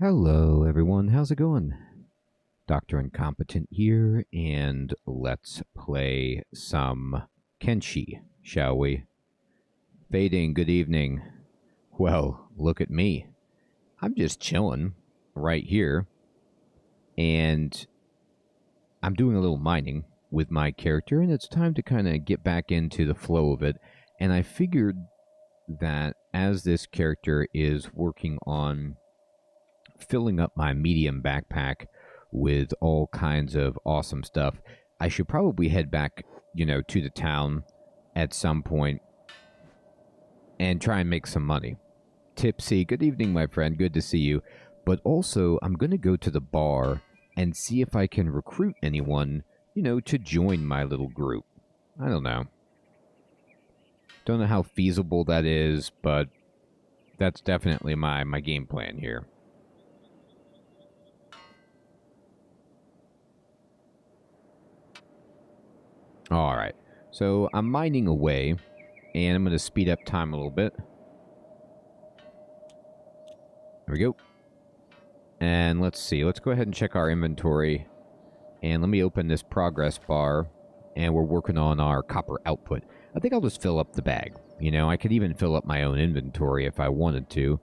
Hello, everyone. How's it going? Dr. Incompetent here, and let's play some Kenshi, shall we? Fading, good evening. Well, look at me. I'm just chilling right here, and I'm doing a little mining with my character, and it's time to kind of get back into the flow of it. And I figured that as this character is working on filling up my medium backpack with all kinds of awesome stuff, I should probably head back, to the town at some point and try and make some money. Tipsy, good evening, my friend. Good to see you. But also, I'm going to go to the bar and see if I can recruit anyone, to join my little group. I don't know. Don't know how feasible that is, but that's definitely my game plan here. All right, so I'm mining away, and I'm going to speed up time a little bit. There we go. And let's see. Let's go ahead and check our inventory. And let me open this progress bar, and we're working on our copper output. I think I'll just fill up the bag. I could even fill up my own inventory if I wanted to.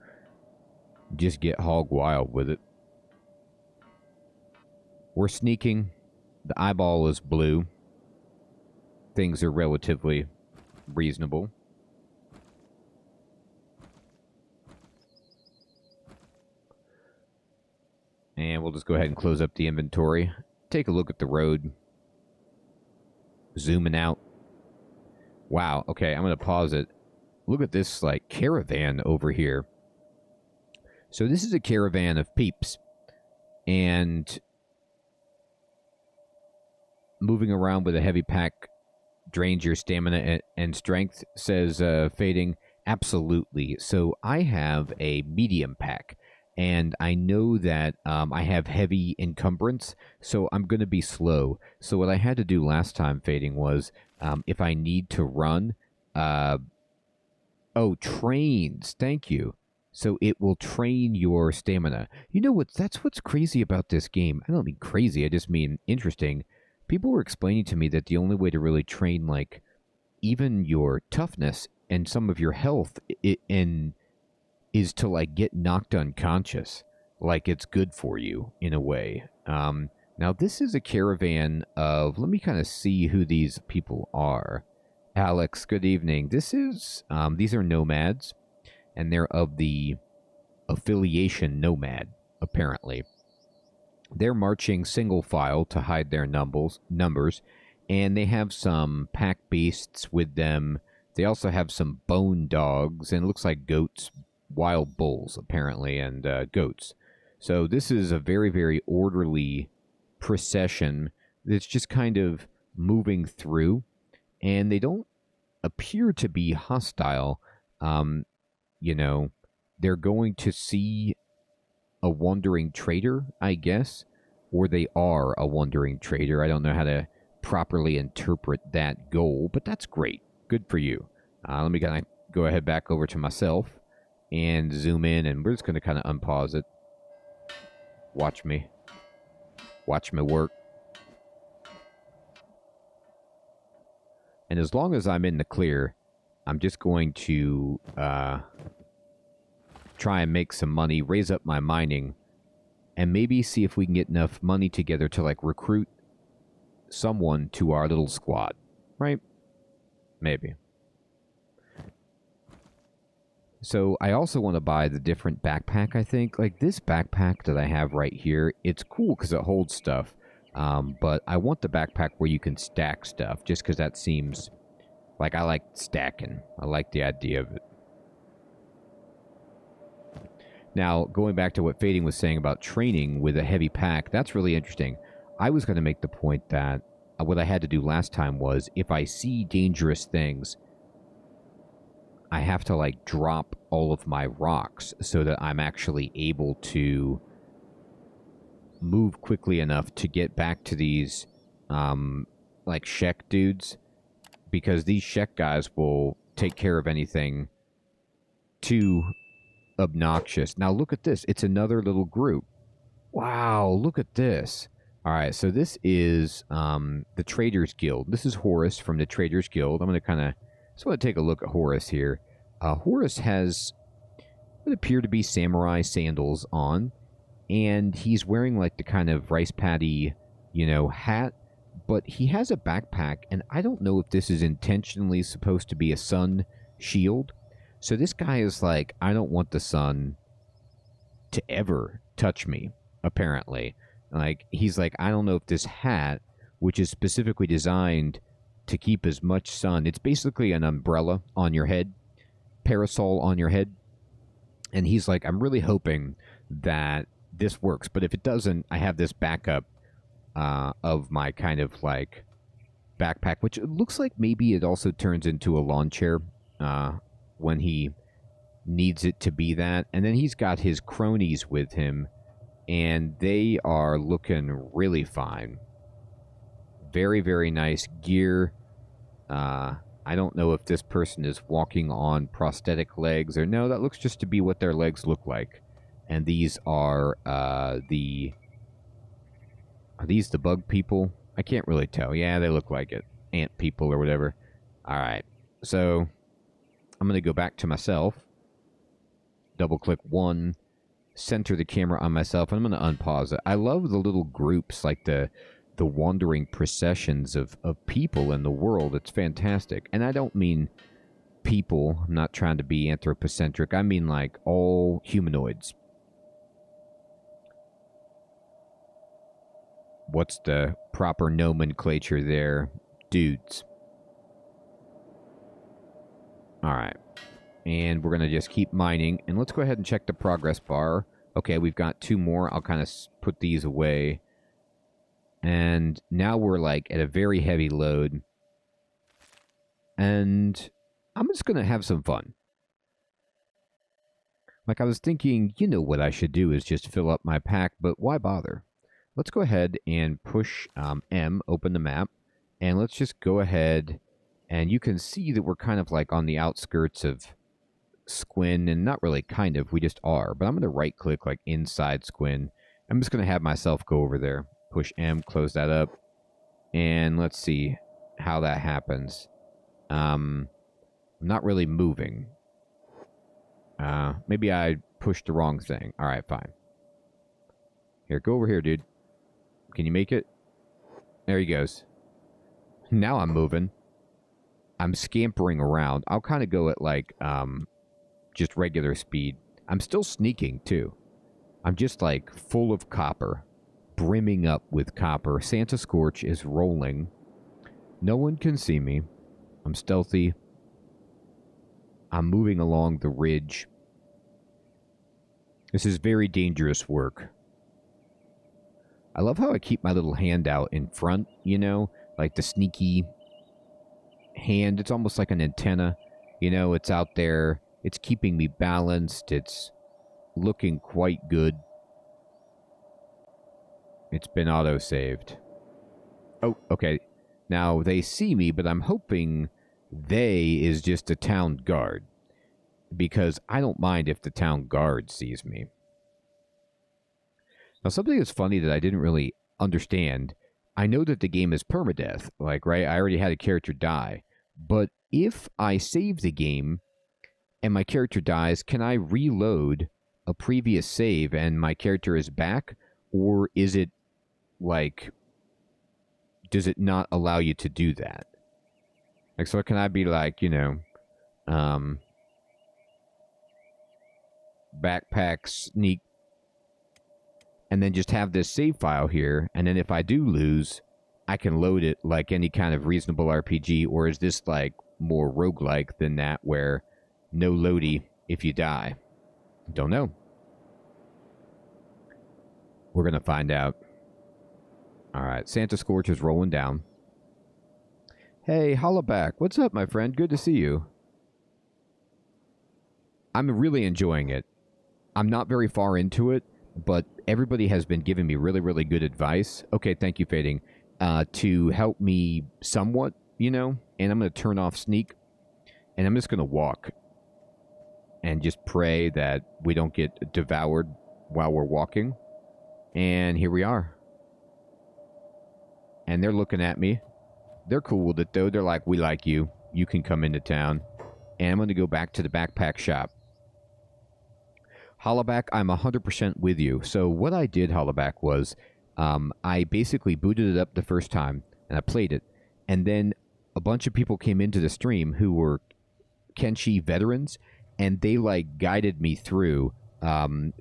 Just get hog wild with it. We're sneaking. The eyeball is blue. Things are relatively reasonable. And we'll just go ahead and close up the inventory. Take a look at the road. Zooming out. Wow, okay, I'm going to pause it. Look at this, caravan over here. So this is a caravan of peeps. And moving around with a heavy pack drains your stamina and strength, says Fading. Absolutely. So I have a medium pack, and I know that I have heavy encumbrance, so I'm going to be slow. So what I had to do last time, Fading, was if I need to run, trains. Thank you. So it will train your stamina. You know what? That's what's crazy about this game. I don't mean crazy. I just mean interesting. People were explaining to me that the only way to really train, even your toughness and some of your health is to, get knocked unconscious. It's good for you, in a way. Now, this is a caravan of... Let me kind of see who these people are. Alex, good evening. These are nomads, and they're of the affiliation nomad, apparently. They're marching single file to hide their numbers, and they have some pack beasts with them. They also have some bone dogs, and it looks like goats, wild bulls, apparently, and goats. So this is a very, very orderly procession that's just kind of moving through, and they don't appear to be hostile. They're going to see a wandering trader, I guess, or they are a wandering trader. I don't know how to properly interpret that goal, but that's great. Good for you. Let me kind of go ahead back over to myself and zoom in, and we're just going to kind of unpause it. Watch me. Watch me work. And as long as I'm in the clear, I'm just going to try and make some money, raise up my mining, and maybe see if we can get enough money together to, recruit someone to our little squad. Right? Maybe. So I also want to buy the different backpack, I think. This backpack that I have right here, it's cool because it holds stuff. But I want the backpack where you can stack stuff, just because that seems... I like stacking. I like the idea of it. Now, going back to what Fading was saying about training with a heavy pack, that's really interesting. I was going to make the point that what I had to do last time was, if I see dangerous things, I have to, drop all of my rocks so that I'm actually able to move quickly enough to get back to these, Shek dudes, because these Shek guys will take care of anything too obnoxious. Now look at this. It's another little group. Wow, look at this. All right, so this is the Traders Guild. This is Horace from the Traders Guild. I'm going to just want to take a look at Horace here. Horace has what appear to be samurai sandals on, and he's wearing like the kind of rice paddy, hat, but he has a backpack, and I don't know if this is intentionally supposed to be a sun shield. So this guy is like, I don't want the sun to ever touch me, apparently. Like, he's like, I don't know if this hat, which is specifically designed to keep as much sun, it's basically an umbrella on your head, parasol on your head. And he's like, I'm really hoping that this works. But if it doesn't, I have this backup of my kind of like backpack, which it looks like maybe it also turns into a lawn chair when he needs it to be that. And then he's got his cronies with him, and they are looking really fine. Very, very nice gear. I don't know if this person is walking on prosthetic legs or no. That looks just to be what their legs look like. And these are Are these the bug people? I can't really tell. Yeah, they look like it. Ant people or whatever. All right. So I'm going to go back to myself. Double click one. Center the camera on myself. And I'm going to unpause it. I love the little groups, like the wandering processions of people in the world. It's fantastic. And I don't mean people. I'm not trying to be anthropocentric. I mean like all humanoids. What's the proper nomenclature there? Dudes. Alright. And we're going to just keep mining. And let's go ahead and check the progress bar. Okay, we've got 2 more. I'll kind of put these away. And now we're like at a very heavy load. And I'm just going to have some fun. Like I was thinking, what I should do is just fill up my pack, but why bother? Let's go ahead and push M, open the map, and let's just go ahead, and you can see that we're kind of like on the outskirts of Squin, and not really kind of, we just are. But I'm going to right-click like inside Squin. I'm just going to have myself go over there. Push M, close that up, and let's see how that happens. I'm not really moving. Maybe I pushed the wrong thing. All right, fine. Here, go over here, dude. Can you make it? There he goes. Now I'm moving. I'm scampering around. I'll kind of go at like just regular speed. I'm still sneaking too. I'm just like full of copper. Brimming up with copper. Santa Scorch is rolling. No one can see me. I'm stealthy. I'm moving along the ridge. This is very dangerous work. I love how I keep my little hand out in front, like the sneaky hand. It's almost like an antenna. It's out there. It's keeping me balanced. It's looking quite good. It's been auto-saved. Oh, okay. Now, they see me, but I'm hoping they is just a town guard. Because I don't mind if the town guard sees me. Now, something that's funny that I didn't really understand, I know that the game is permadeath, right? I already had a character die. But if I save the game and my character dies, can I reload a previous save and my character is back? Or is it, does it not allow you to do that? So can I be backpack, sneak, and then just have this save file here, and then if I do lose, I can load it like any kind of reasonable RPG, or is this more roguelike than that, where no loady if you die? Don't know. We're going to find out. Alright, Santa Scorch is rolling down. Hey, Hollaback, what's up, my friend? Good to see you. I'm really enjoying it. I'm not very far into it, but everybody has been giving me really, really good advice. Okay, thank you, Fading. To help me somewhat, and I'm going to turn off sneak, and I'm just going to walk. and just pray that we don't get devoured while we're walking. And here we are. And they're looking at me. They're cool with it, though. They're like, we like you. You can come into town. And I'm going to go back to the backpack shop. Hollaback, I'm 100% with you. So what I did, Hollaback, was I basically booted it up the first time, and I played it. And then a bunch of people came into the stream who were Kenshi veterans, and they, like, guided me through.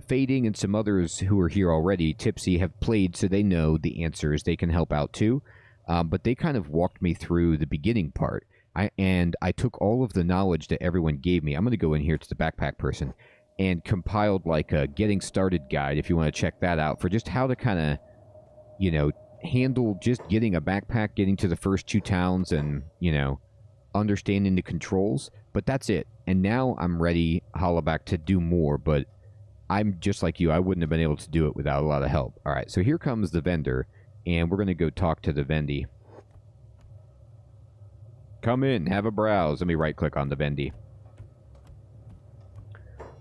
Fading and some others who are here already, Tipsy, have played, so they know the answers. They can help out, too. But they kind of walked me through the beginning part. I took all of the knowledge that everyone gave me. I'm going to go in here to the backpack person and compiled like a getting started guide, if you want to check that out, for just how to kind of, you know, handle just getting a backpack, getting to the first 2 towns, and, you know, understanding the controls. But that's it. And now I'm ready, Hollaback, to do more. But I'm just like you. I wouldn't have been able to do it without a lot of help. All right, so here comes the vendor, and we're going to go talk to the Vendy. Come in, have a browse. Let me right-click on the Vendy.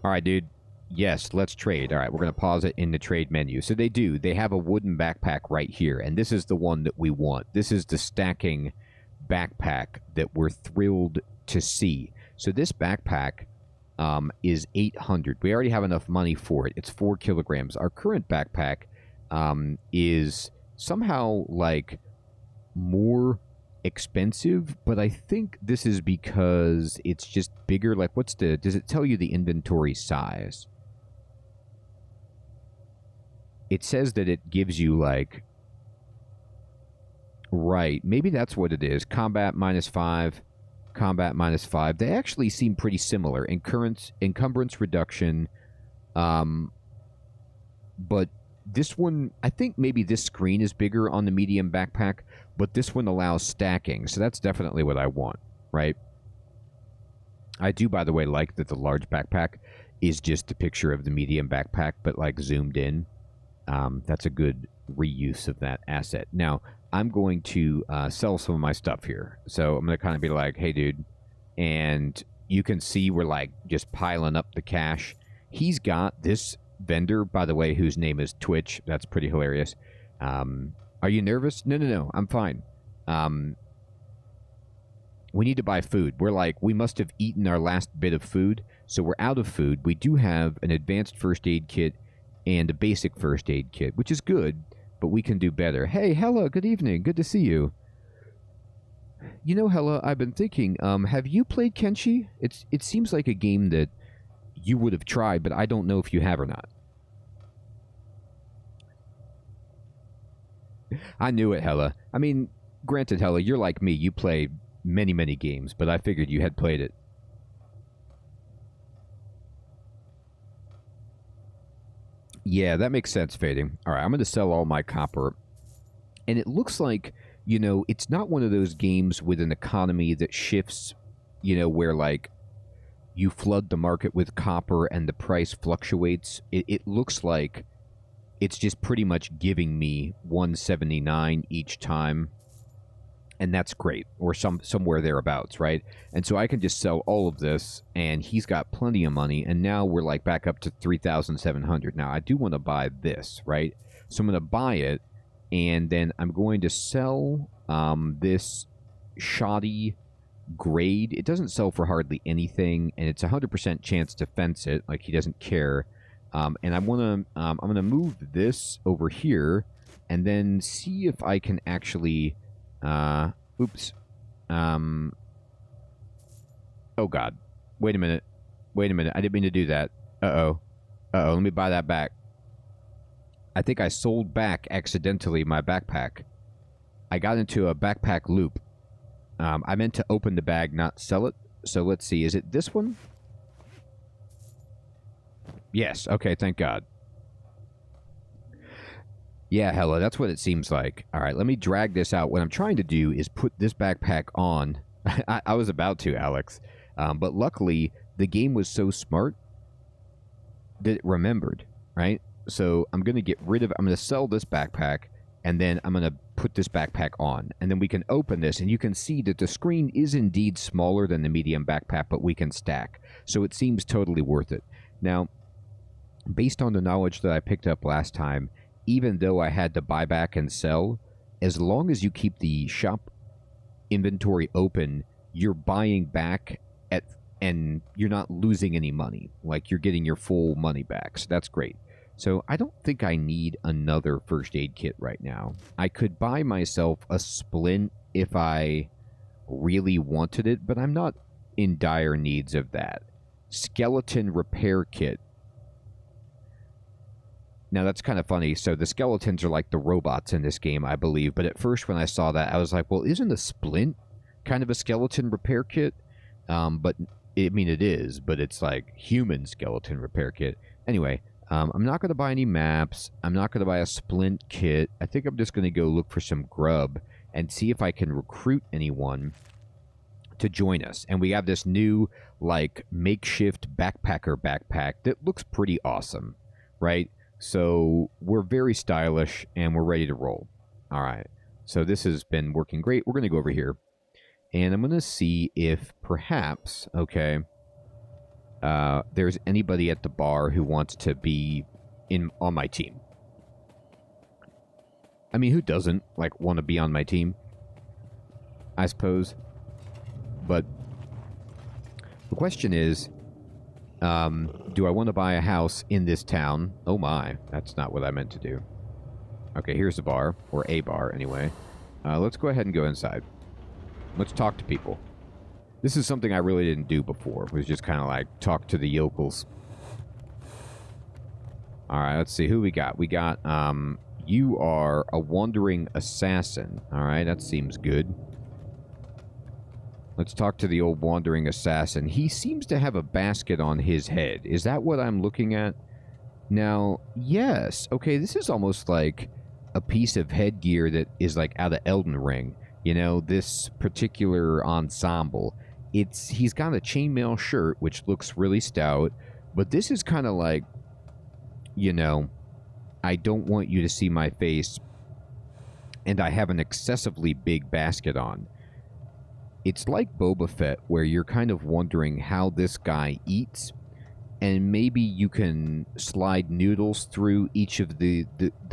All right, dude. Yes, let's trade. All right, we're going to pause it in the trade menu. So they do. They have a wooden backpack right here, and this is the one that we want. This is the stacking backpack that we're thrilled to see. So this backpack is 800. We already have enough money for it. It's 4 kilograms. Our current backpack is somehow, like, more expensive, but I think this is because it's just bigger. Like, does it tell you the inventory size? It says that it gives you, like, right, maybe that's what it is. Combat -5, combat -5. They actually seem pretty similar. Encumbrance reduction, but this one, I think maybe this screen is bigger on the medium backpack, but this one allows stacking, so that's definitely what I want, right? I do, by the way, like that the large backpack is just a picture of the medium backpack, but, like, zoomed in. That's a good reuse of that asset. Now, I'm going to sell some of my stuff here. So I'm going to kind of be like, hey, dude. And you can see we're, like, just piling up the cash. He's got this vendor, by the way, whose name is Twitch. That's pretty hilarious. Are you nervous? No. I'm fine. We need to buy food. We're like, we must have eaten our last bit of food. So we're out of food. We do have an advanced first aid kit and a basic first aid kit, which is good, but we can do better. Hey, Hella, good evening. Good to see you. You know, Hella, I've been thinking, have you played Kenshi? It seems like a game that you would have tried, but I don't know if you have or not. I knew it, Hella. I mean, granted, Hella, you're like me. You play many, many games, but I figured you had played it. Yeah, that makes sense, Fading. All right, I'm going to sell all my copper. And it looks like, you know, it's not one of those games with an economy that shifts, you know, where, like, you flood the market with copper and the price fluctuates. It looks like it's just pretty much giving me 179 each time. And that's great, or somewhere thereabouts, right? And so I can just sell all of this, and he's got plenty of money, and now we're, like, back up to 3,700. Now, I do want to buy this, right? So I'm going to buy it, and then I'm going to sell this shoddy grade. It doesn't sell for hardly anything, and it's a 100% chance to fence it, like he doesn't care. And I'm gonna move this over here, and then see if I can actually... oops. Oh, God. Wait a minute. I didn't mean to do that. Uh-oh. Let me buy that back. I think I sold back, accidentally, my backpack. I got into a backpack loop. I meant to open the bag, not sell it. So let's see. Is it this one? Yes. Okay, thank God. Yeah, Hella, that's what it seems like. All right, let me drag this out. What I'm trying to do is put this backpack on. I was about to, Alex. But luckily, the game was so smart that it remembered, right? So I'm going to get rid of... I'm going to sell this backpack, And then I'm going to put this backpack on. And then we can open this, and you can see that the screen is indeed smaller than the medium backpack, but we can stack. So it seems totally worth it. Now, based on the knowledge that I picked up last time, even though I had to buy back and sell, as long as you keep the shop inventory open, you're buying back and you're not losing any money. Like, you're getting your full money back. So that's great. So I don't think I need another first aid kit right now. I could buy myself a splint if I really wanted it, but I'm not in dire needs of that. Skeleton repair kit. Now, that's kind of funny. So the skeletons are like the robots in this game, I believe. But at first when I saw that, I was like, well, isn't a splint kind of a skeleton repair kit? But, I mean, it is. But it's like human skeleton repair kit. Anyway, I'm not going to buy any maps. I'm not going to buy a splint kit. I think I'm just going to go look for some grub and see if I can recruit anyone to join us. And we have this new, like, makeshift backpacker backpack that looks pretty awesome, right? So we're very stylish, and we're ready to roll. All right. So this has been working great. We're going to go over here, and I'm going to see if perhaps, okay, there's anybody at the bar who wants to be on my team. I mean, who doesn't, like, want to be on my team? I suppose. But the question is, do I want to buy a house in this town? Oh my, that's not what I meant to do. Okay, here's the bar, or a bar anyway. Let's go ahead and go inside. Let's talk to people. This is something I really didn't do before. It was just kind of like talk to the yokels. All right, let's see who we got. We got, you are a wandering assassin. All right, that seems good. Let's talk to the old wandering assassin. He seems to have a basket on his head. Is that what I'm looking at? Now, yes. Okay, this is almost like a piece of headgear that is like out of Elden Ring. You know, this particular ensemble. He's got a chainmail shirt, which looks really stout. But this is kind of like, you know, I don't want you to see my face. And I have an excessively big basket on. It's like Boba Fett, where you're kind of wondering how this guy eats, and maybe you can slide noodles through each of the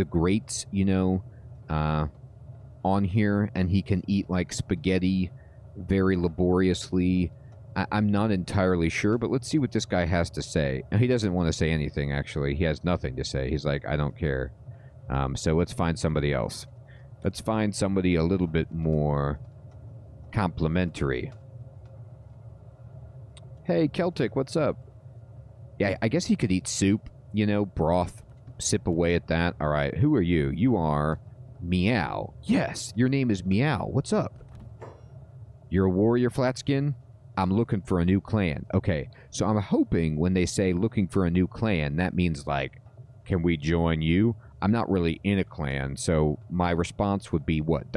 grates, you know, on here, and he can eat like spaghetti very laboriously. I'm not entirely sure, but let's see what this guy has to say. He doesn't want to say anything, actually. He has nothing to say. He's like, I don't care. So let's find somebody else. Let's find somebody a little bit more complimentary. Hey, Celtic, what's up? Yeah, I guess he could eat soup, you know, broth, sip away at that. All right, who are you? You are Meow. Yes, your name is Meow. What's up? You're a warrior, Flatskin? I'm looking for a new clan. Okay, so I'm hoping when they say looking for a new clan, that means like, can we join you? I'm not really in a clan, so my response would be what? ...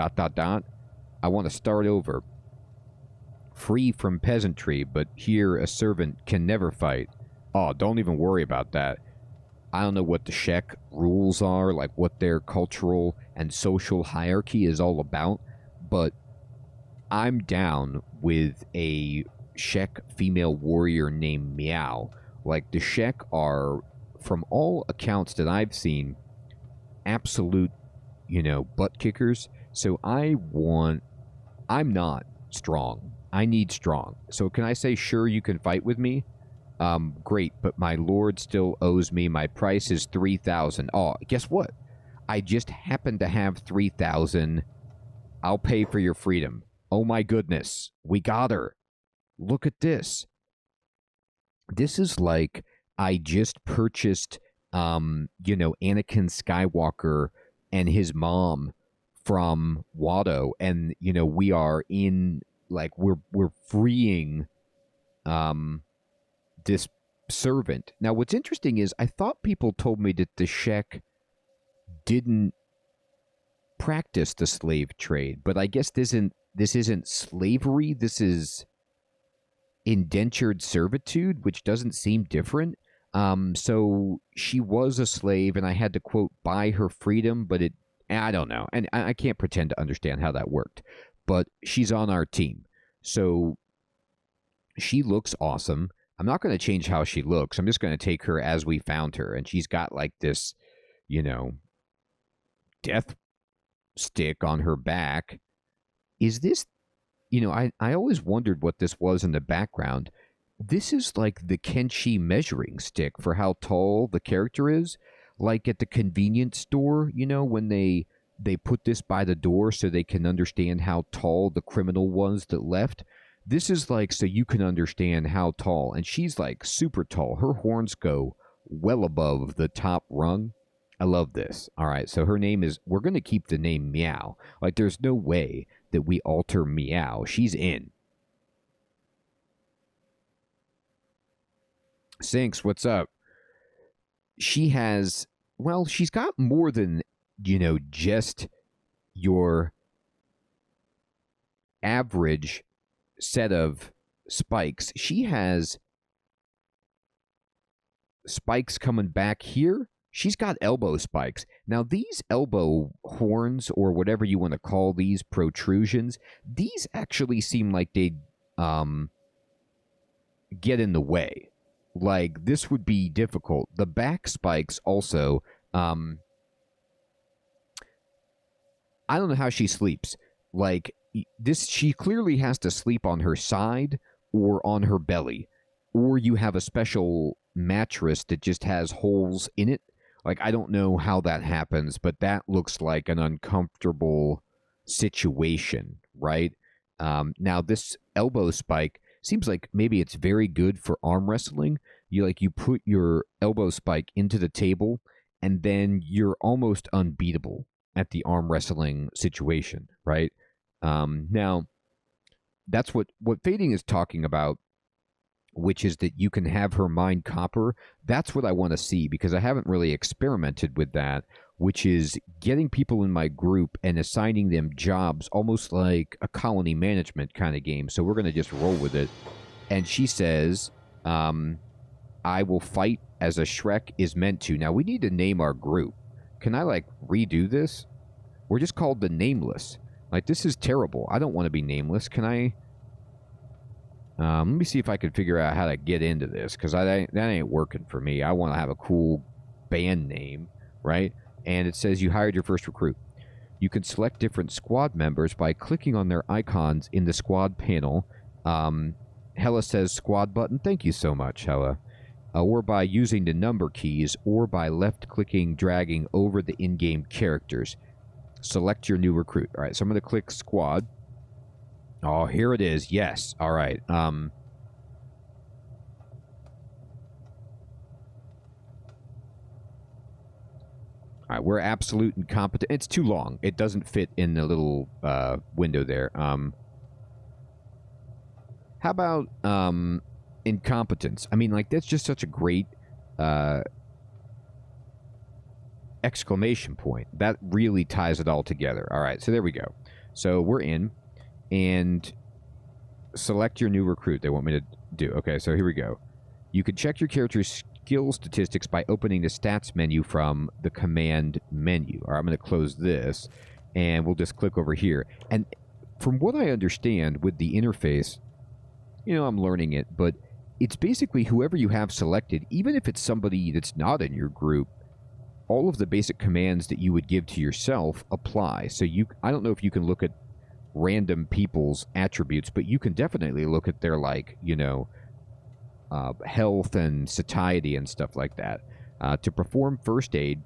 I want to start over. Free from peasantry, but here a servant can never fight. Oh, don't even worry about that. I don't know what the Shek rules are, like what their cultural and social hierarchy is all about, but I'm down with a Shek female warrior named Meow. Like, the Shek are, from all accounts that I've seen, absolute, you know, butt kickers. So I'm not strong. I need strong. So can I say, sure, you can fight with me? Great, but my lord still owes me. My price is 3,000. Oh, guess what? I just happen to have 3,000. I'll pay for your freedom. Oh my goodness. We got her. Look at this. This is like I just purchased, you know, Anakin Skywalker and his mom from Watto, and you know we are in like we're freeing this servant. Now what's interesting is I thought people told me that the Shek didn't practice the slave trade, but I guess this isn't slavery. This is indentured servitude, which doesn't seem different. So she was a slave, and I had to, quote, buy her freedom, but it I don't know. And I can't pretend to understand how that worked. But she's on our team. So she looks awesome. I'm not going to change how she looks. I'm just going to take her as we found her. And she's got like this, you know, death stick on her back. Is this, I always wondered what this was in the background. This is like the Kenshi measuring stick for how tall the character is. Like at the convenience store, when they put this by the door so they can understand how tall the criminal was that left. This is like so you can understand how tall. And she's like super tall. Her horns go well above the top rung. I love this. All right, so her name is, we're going to keep the name Meow. Like, there's no way that we alter Meow. She's in. Sinks, what's up? She has, well, she's got more than, just your average set of spikes. She has spikes coming back here. She's got elbow spikes. Now, these elbow horns, or whatever you want to call these protrusions, these actually seem like they'd get in the way. Like, this would be difficult. The back spikes also, I don't know how she sleeps. Like, this, she clearly has to sleep on her side or on her belly. Or you have a special mattress that just has holes in it. Like, I don't know how that happens, but that looks like an uncomfortable situation, right? Now, this elbow spike seems like maybe it's very good for arm wrestling. You put your elbow spike into the table, and then you're almost unbeatable at the arm wrestling situation, right? Now, that's what Fading is talking about, which is that you can have her mine copper. That's what I want to see, because I haven't really experimented with that, which is getting people in my group and assigning them jobs, almost like a colony management kind of game. So we're going to just roll with it. And she says, I will fight as a Shrek is meant to. Now, we need to name our group. Can I, redo this? We're just called the Nameless. This is terrible. I don't want to be nameless. Can I... let me see if I can figure out how to get into this, because that ain't working for me. I want to have a cool band name, right? And it says you hired your first recruit. You can select different squad members by clicking on their icons in the squad panel. Hella says squad button. Thank you so much, Hella. Or by using the number keys, or by left-clicking, dragging over the in-game characters. Select your new recruit. All right, so I'm going to click squad. Oh, here it is. Yes. All right. All right, we're absolute incompetent. It's too long. It doesn't fit in the little window there. How about incompetence? I mean, that's just such a great exclamation point. That really ties it all together. All right, so there we go. So we're in. And select your new recruit. They want me to do. Okay, so here we go. You can check your character's skill statistics by opening the stats menu from the command menu. All right, I'm going to close this, and we'll just click over here. And from what I understand with the interface, I'm learning it, but it's basically whoever you have selected, even if it's somebody that's not in your group, all of the basic commands that you would give to yourself apply. So I don't know if you can look at random people's attributes, but you can definitely look at their health and satiety and stuff like that. To perform first aid,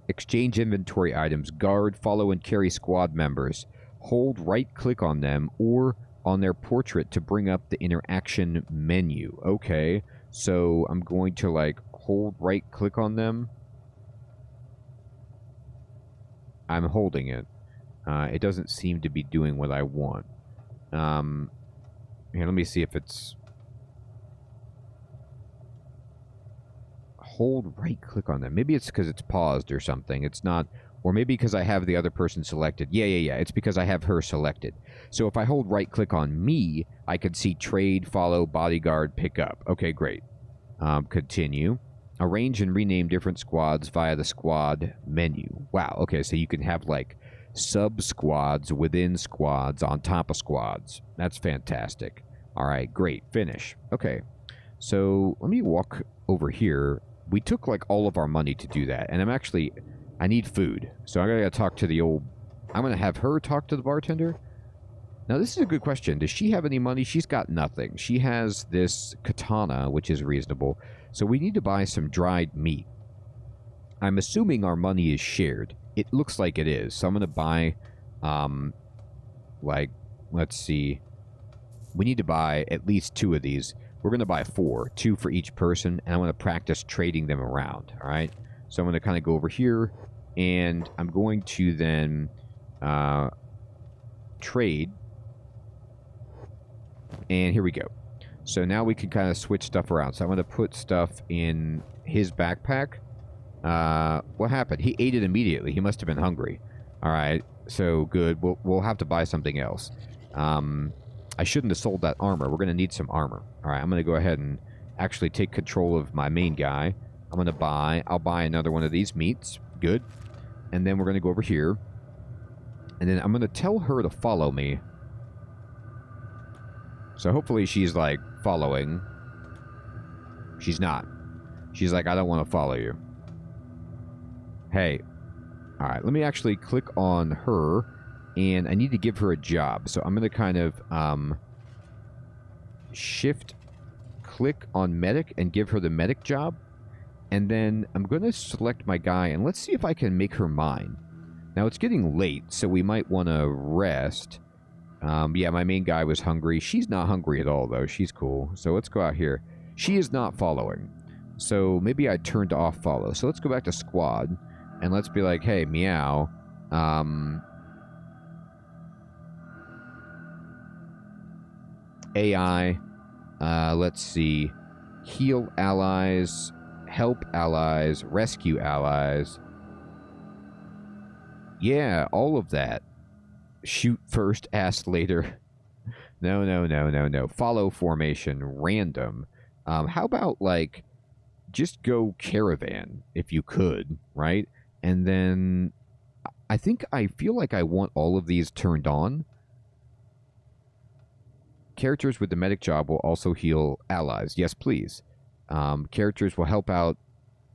exchange inventory items, guard, follow, and carry squad members. Hold right-click on them or on their portrait to bring up the interaction menu. Okay, so I'm going to hold right-click on them. I'm holding it. It doesn't seem to be doing what I want. Here, let me see if it's... Hold right-click on them. Maybe it's because it's paused or something. It's not... Or maybe because I have the other person selected. Yeah. It's because I have her selected. So if I hold right-click on me, I can see trade, follow, bodyguard, pick up. Okay, great. Continue. Arrange and rename different squads via the squad menu. Wow, okay, so you can have, like, sub-squads within squads on top of squads. That's fantastic. All right, great. Finish. Okay, so let me walk over here. We took, like, all of our money to do that, and I need food. So I gotta talk to the old... I'm gonna have her talk to the bartender. Now, this is a good question. Does she have any money? She's got nothing. She has this katana, which is reasonable. So we need to buy some dried meat. I'm assuming our money is shared. It looks like it is. So I'm going to buy, like, let's see. We need to buy at least 2 of these. We're going to buy 4. 2 for each person. And I'm going to practice trading them around. All right? So I'm going to kind of go over here. And I'm going to then trade. And here we go. So now we can kind of switch stuff around. So I'm going to put stuff in his backpack. What happened? He ate it immediately. He must have been hungry. All right. So good. We'll have to buy something else. I shouldn't have sold that armor. We're going to need some armor. All right. I'm going to go ahead and actually take control of my main guy. I'll buy another one of these meats. Good. And then we're going to go over here. And then I'm going to tell her to follow me. So hopefully she's, like, following. She's not. She's like, I don't want to follow you. Hey. All right, let me actually click on her, and I need to give her a job. So I'm going to kind of shift-click on medic and give her the medic job. And then I'm going to select my guy, and let's see if I can make her mine. Now, it's getting late, so we might want to rest. Yeah, my main guy was hungry. She's not hungry at all, though. She's cool. So let's go out here. She is not following. So maybe I turned off follow. So let's go back to squad. And let's be like, hey, meow. AI. Let's see. Heal allies. Help allies. Rescue allies. Yeah, all of that. Shoot first, ask later. No. Follow formation, random. How about, like, just go caravan, if you could, right? And then I feel like I want all of these turned on. Characters with the medic job will also heal allies. Yes, please. Characters will help out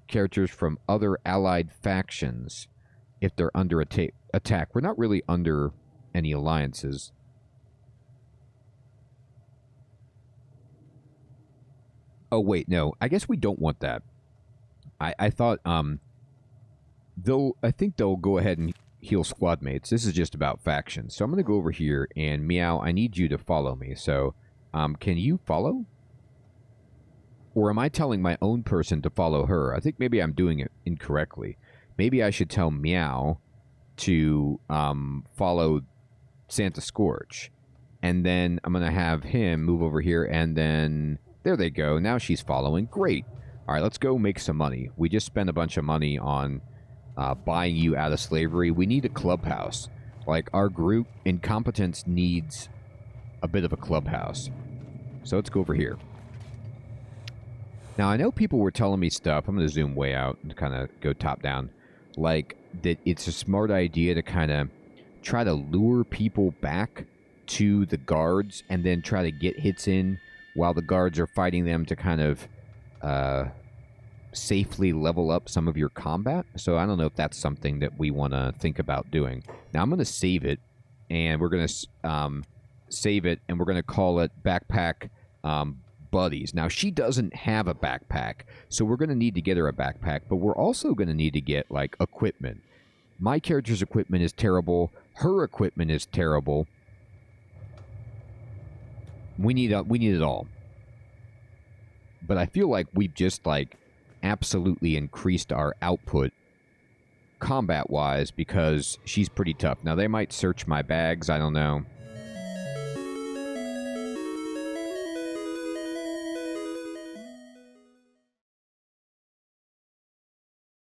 characters from other allied factions if they're under attack. We're not really under any alliances. Oh, wait, no. I guess we don't want that. I thought, I think they'll go ahead and heal squad mates. This is just about factions. So I'm going to go over here, and Meow, I need you to follow me. So, can you follow? Or am I telling my own person to follow her? I think maybe I'm doing it incorrectly. Maybe I should tell Meow to follow Santa Scorch. And then I'm going to have him move over here, and then there they go. Now she's following. Great. All right, let's go make some money. We just spent a bunch of money on buying you out of slavery. We need a clubhouse. Like, our group, Incompetence, needs a bit of a clubhouse. So let's go over here. Now, I know people were telling me stuff. I'm going to zoom way out and kind of go top down. Like, that it's a smart idea to kind of try to lure people back to the guards and then try to get hits in while the guards are fighting them to kind of safely level up some of your combat. So I don't know if that's something that we want to think about doing. Now, I'm going to save it, and we're going to save it, and we're going to call it Backpack Buddies. Now, she doesn't have a backpack, so we're going to need to get her a backpack, but we're also going to need to get, like, equipment. My character's equipment is terrible. Her equipment is terrible. We need it all. But I feel like we've just, like, absolutely increased our output combat-wise because she's pretty tough. Now, they might search my bags. I don't know.